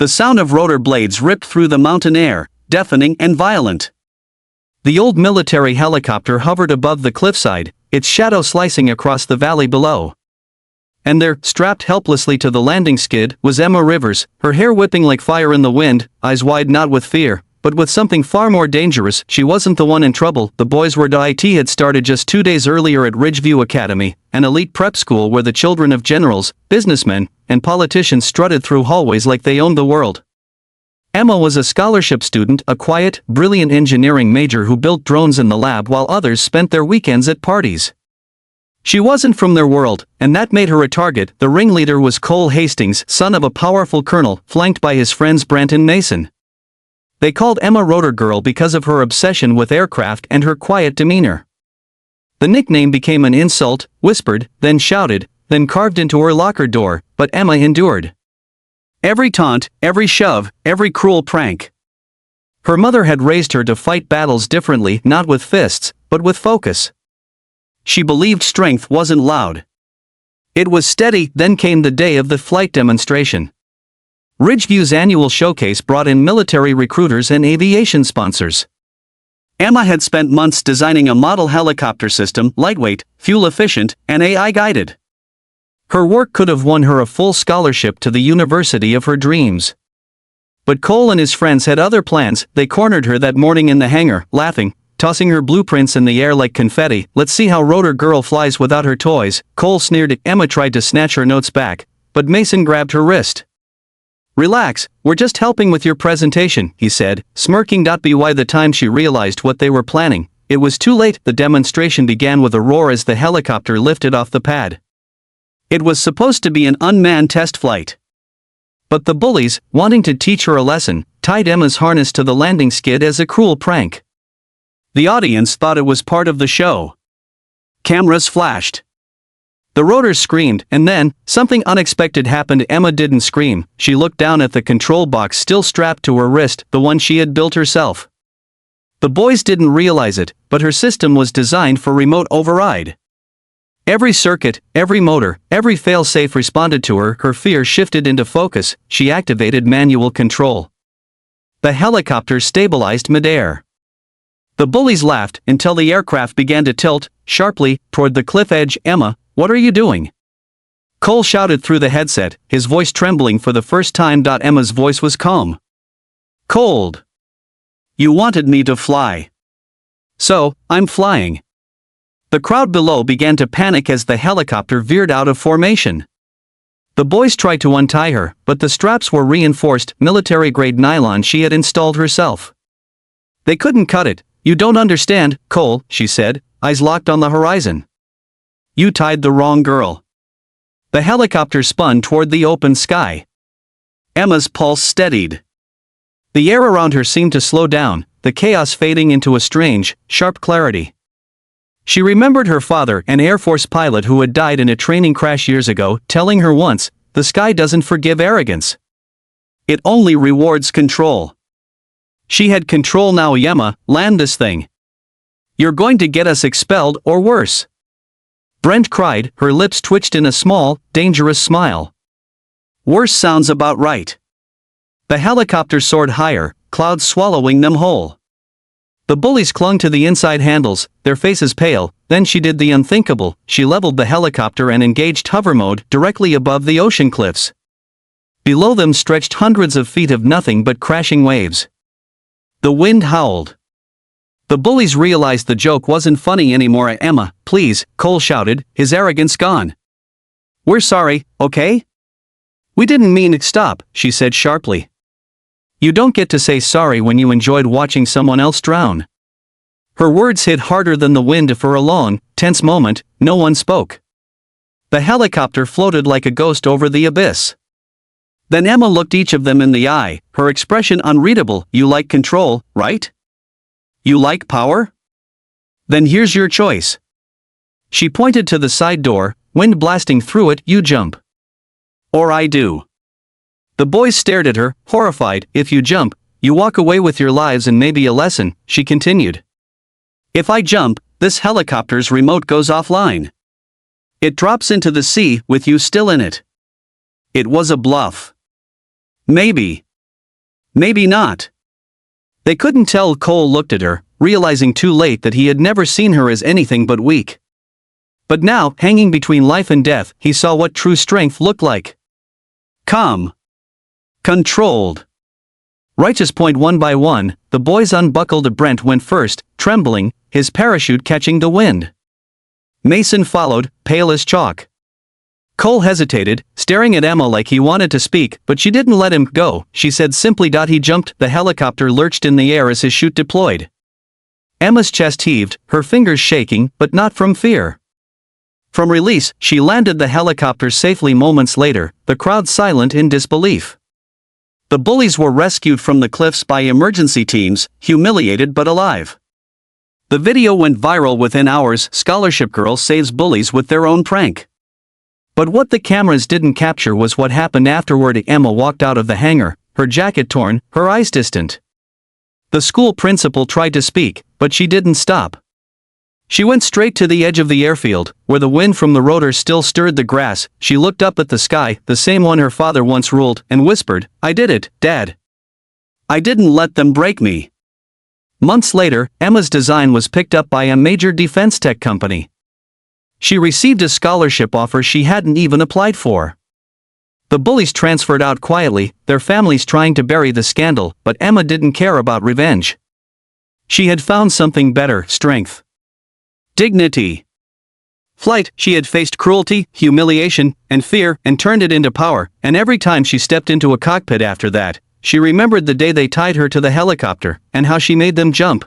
The sound of rotor blades ripped through the mountain air, deafening and violent. The old military helicopter hovered above the cliffside, its shadow slicing across the valley below. And there, strapped helplessly to the landing skid, was Emma Rivers, her hair whipping like fire in the wind, eyes wide not with fear, but with something far more dangerous. She wasn't the one in trouble. The boys were IT had started just 2 days earlier at Ridgeview Academy, an elite prep school where the children of generals, businessmen, and politicians strutted through hallways like they owned the world. Emma was a scholarship student, a quiet, brilliant engineering major who built drones in the lab while others spent their weekends at parties. She wasn't from their world, and that made her a target. The ringleader was Cole Hastings, son of a powerful colonel, flanked by his friends Brent and Mason. They called Emma Rotor Girl because of her obsession with aircraft and her quiet demeanor. The nickname became an insult, whispered, then shouted, then carved into her locker door, but Emma endured. Every taunt, every shove, every cruel prank. Her mother had raised her to fight battles differently, not with fists, but with focus. She believed strength wasn't loud. It was steady. Then came the day of the flight demonstration. Ridgeview's annual showcase brought in military recruiters and aviation sponsors. Emma had spent months designing a model helicopter system, lightweight, fuel-efficient, and AI-guided. Her work could have won her a full scholarship to the university of her dreams. But Cole and his friends had other plans. They cornered her that morning in the hangar, laughing, tossing her blueprints in the air like confetti. "Let's see how Rotor Girl flies without her toys," Cole sneered. Emma tried to snatch her notes back, but Mason grabbed her wrist. "Relax, we're just helping with your presentation," he said, smirking. By the time she realized what they were planning, it was too late. The demonstration began with a roar as the helicopter lifted off the pad. It was supposed to be an unmanned test flight. But the bullies, wanting to teach her a lesson, tied Emma's harness to the landing skid as a cruel prank. The audience thought it was part of the show. Cameras flashed. The rotors screamed, and then, something unexpected happened. Emma didn't scream. She looked down at the control box still strapped to her wrist, the one she had built herself. The boys didn't realize it, but her system was designed for remote override. Every circuit, every motor, every fail-safe responded to her. Her fear shifted into focus. She activated manual control. The helicopter stabilized midair. The bullies laughed until the aircraft began to tilt, sharply, toward the cliff edge. "Emma, what are you doing?" Cole shouted through the headset, his voice trembling for the first time. Emma's voice was calm. "Cold. You wanted me to fly. So, I'm flying." The crowd below began to panic as the helicopter veered out of formation. The boys tried to untie her, but the straps were reinforced, military-grade nylon she had installed herself. They couldn't cut it. "You don't understand, Cole," she said, eyes locked on the horizon. "You tied the wrong girl." The helicopter spun toward the open sky. Emma's pulse steadied. The air around her seemed to slow down, the chaos fading into a strange, sharp clarity. She remembered her father, an Air Force pilot who had died in a training crash years ago, telling her once, "The sky doesn't forgive arrogance. It only rewards control." She had control now. "Emma, land this thing. You're going to get us expelled or worse." Brent cried, her lips twitched in a small, dangerous smile. "Worse sounds about right." The helicopter soared higher, clouds swallowing them whole. The bullies clung to the inside handles, their faces pale. Then she did the unthinkable. She leveled the helicopter and engaged hover mode directly above the ocean cliffs. Below them stretched hundreds of feet of nothing but crashing waves. The wind howled. The bullies realized the joke wasn't funny anymore. "Emma, please," Cole shouted, his arrogance gone. "We're sorry, okay?" "We didn't mean it." "Stop," she said sharply. "You don't get to say sorry when you enjoyed watching someone else drown." Her words hit harder than the wind. For a long, tense moment, no one spoke. The helicopter floated like a ghost over the abyss. Then Emma looked each of them in the eye, her expression unreadable. "You like control, right? You like power? Then here's your choice." She pointed to the side door, wind blasting through it. "You jump. Or I do." The boys stared at her, horrified. "If you jump, you walk away with your lives and maybe a lesson," she continued. "If I jump, this helicopter's remote goes offline. It drops into the sea with you still in it." It was a bluff. Maybe. Maybe not. They couldn't tell. Cole looked at her, realizing too late that he had never seen her as anything but weak. But now, hanging between life and death, he saw what true strength looked like. Calm. Controlled. Righteous. One by one, the boys unbuckled. Brent went first, trembling, his parachute catching the wind. Mason followed, pale as chalk. Cole hesitated, staring at Emma like he wanted to speak, but she didn't let him go. She said simply. He jumped. The helicopter lurched in the air as his chute deployed. Emma's chest heaved, her fingers shaking, but not from fear. From release, she landed the helicopter safely. Moments later, the crowd silent in disbelief. The bullies were rescued from the cliffs by emergency teams, humiliated but alive. The video went viral within hours. Scholarship girl saves bullies with their own prank. But what the cameras didn't capture was what happened afterward. Emma walked out of the hangar, her jacket torn, her eyes distant. The school principal tried to speak, but she didn't stop. She went straight to the edge of the airfield, where the wind from the rotor still stirred the grass. She looked up at the sky, the same one her father once ruled, and whispered, "I did it, Dad. I didn't let them break me." Months later, Emma's design was picked up by a major defense tech company. She received a scholarship offer she hadn't even applied for. The bullies transferred out quietly, their families trying to bury the scandal, but Emma didn't care about revenge. She had found something better: strength. Dignity. Flight. She had faced cruelty, humiliation, and fear, and turned it into power, and every time she stepped into a cockpit after that, she remembered the day they tied her to the helicopter, and how she made them jump.